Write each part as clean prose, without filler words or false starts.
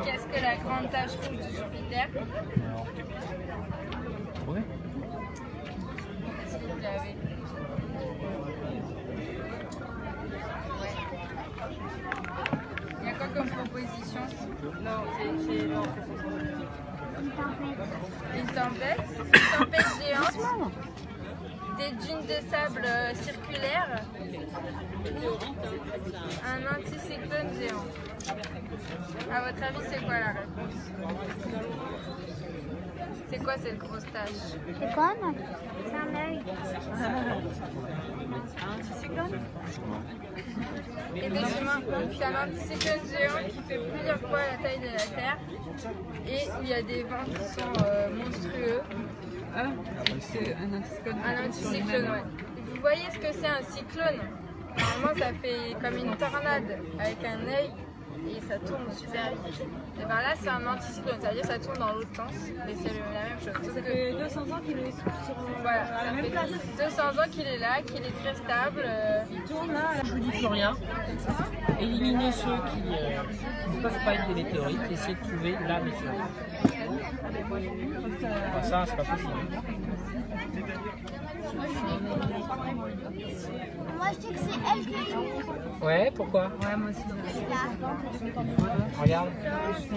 Qu'est-ce que la grande tache rouge de Jupiter? Ouais. Est-ce que vous l'avez? Il y a quoi comme proposition? Non, c'est non. Une tempête géante, des dunes de sable circulaires, un anticyclone géant. À votre avis, c'est quoi la réponse? C'est quoi cette grosse tache? C'est quoi, non? C'est un œil. Un anticyclone? Effectivement, c'est un anticyclone géant qui fait plusieurs fois la taille de la Terre et où il y a des vents qui sont monstrueux. C'est un anticyclone. Un anticyclone, ouais. Vous voyez ce que c'est un cyclone? Normalement, ça fait comme une tornade avec un œil et ça tourne super vite. Et bien là, c'est un anticyclone, ça veut dire que ça tourne dans l'autre sens, mais c'est la même chose. Ça fait 200 ans qu'il est sur Voilà, à la même place. 200 ans qu'il est là, qu'il est très stable. Il tourne là. Je vous dis plus rien. Éliminez ceux qui ne peuvent pas être des météorites, essayez de trouver la météorite. Ça, c'est pas possible. Moi, je dis que c'est elle qui est. Ouais, pourquoi? Ouais, moi aussi. Regarde.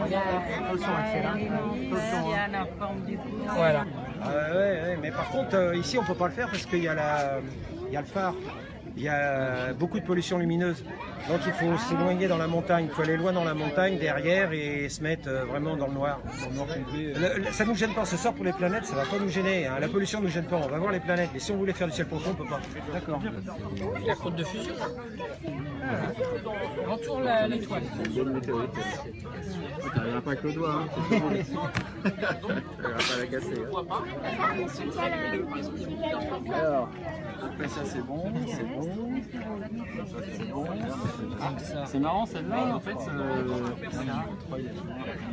Regarde là. Il y a la forme du cou. Voilà. Ouais, mais par contre, ici, on peut pas le faire parce qu'il y a le phare. Il y a beaucoup de pollution lumineuse. Donc il faut s'éloigner dans la montagne. Il faut aller loin dans la montagne, derrière, et se mettre vraiment dans le noir. Ça nous gêne pas. Ce soir, pour les planètes, ça va pas nous gêner. Hein. La pollution nous gêne pas. On va voir les planètes. Mais si on voulait faire du ciel profond, on peut pas. D'accord. La côte de fusion. Voilà. Entoure l'étoile. Tu n'arriveras pas avec le doigt. Hein. Tu n'arriveras pas à la casser. Hein. Alors, après ça c'est bon, c'est bon. C'est marrant celle-là, en fait.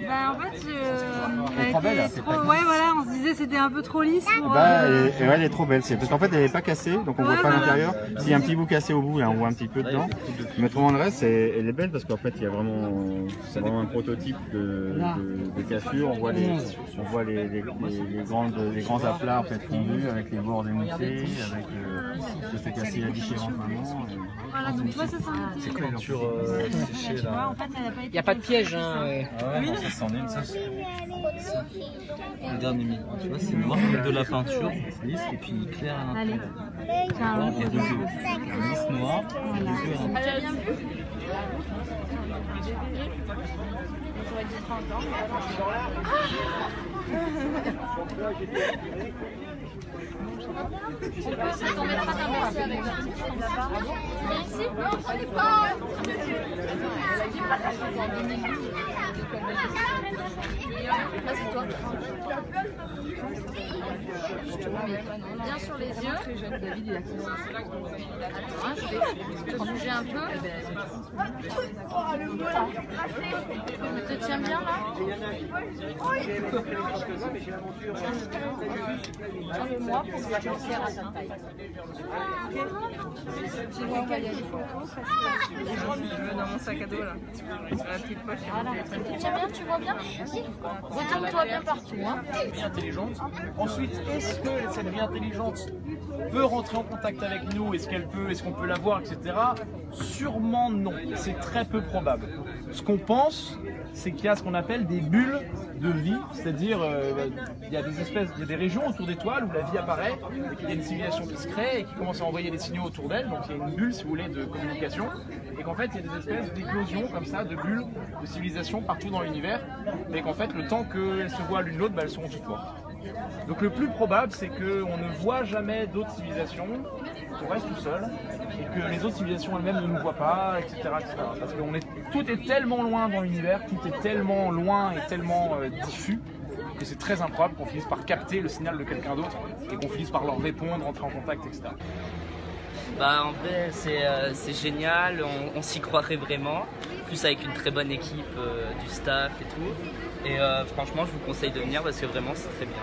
Bah, en fait, elle était trop... Ouais, voilà, on se disait c'était un peu trop lisse pour... Elle est trop belle, parce qu'en fait elle n'est pas cassée, donc on voit pas l'intérieur. S'il y a un petit bout cassé au bout, là on voit un petit peu dedans. Mais autrement le reste, elle est belle parce qu'en fait il y a vraiment, c'est vraiment un prototype de cassure. On voit les grands aplats en fait fondus avec les bords émoussés, avec ça fait casser la différence vraiment. Voilà, donc tu vois, ça C'est quoi peinture séchée là? Il n'y a pas de piège. Hein, oui, ça s'en est, ça. Regarde Mimi, tu vois, c'est noir avec de la peinture, lisse et puis clair à l'intérieur. Noir et deux yeux. Lisse noir et deux yeux à l'intérieur. J'aurais dit 30 ans. On mettra un merci avec la ici? Non, on n'est pas. Là, c'est toi. Bien sur les yeux. Attends, je vais te bouger un peu. Tu te tiens bien là? Tiens-le-moi pour que je te serre à ta taille. J'ai vu qu'il y a des photos parce que je veux dans mon sac à dos là. Sur la petite poche. voilà. Tu te tiens bien, tu vois bien? Retourne-toi bien partout. Hein. Vie intelligente. Ensuite, est-ce que cette vie intelligente peut rentrer en contact avec nous? Est-ce qu'on peut la voir, etc. Sûrement non. C'est très peu probable. Ce qu'on pense, c'est qu'il y a ce qu'on appelle des bulles de vie, c'est-à-dire il y a des régions autour d'étoiles où la vie apparaît, et qu'il y a une civilisation qui se crée et qui commence à envoyer des signaux autour d'elle, donc il y a une bulle, si vous voulez, de communication, et qu'en fait il y a des espèces d'éclosions comme ça, de bulles de civilisation partout dans l'univers, mais qu'en fait le temps qu'elles se voient l'une l'autre, elles seront toutes mortes. Donc le plus probable, c'est qu'on ne voit jamais d'autres civilisations, qu'on reste tout seul, et que les autres civilisations elles-mêmes ne nous voient pas, etc. Parce que tout est tellement loin dans l'univers, tout est tellement loin et tellement diffus, que c'est très improbable qu'on finisse par capter le signal de quelqu'un d'autre, et qu'on finisse par leur répondre, entrer en contact, etc. Bah en vrai c'est génial, on s'y croirait vraiment, plus avec une très bonne équipe du staff et tout. Et franchement je vous conseille de venir parce que vraiment c'est très bien.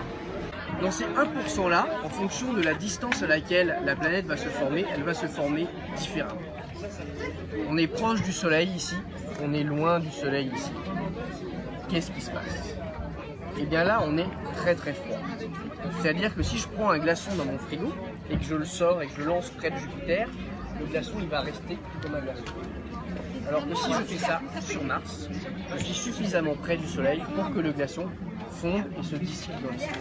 Dans ces 1% là, en fonction de la distance à laquelle la planète va se former, elle va se former différemment. On est proche du soleil ici, on est loin du soleil ici. Qu'est-ce qui se passe? Et bien là, on est très très froid. C'est-à-dire que si je prends un glaçon dans mon frigo et que je le sors et que je le lance près de Jupiter, le glaçon il va rester comme un glaçon. Alors que si je fais ça sur Mars, je suis suffisamment près du soleil pour que le glaçon fonde et se dissipe dans l'espace.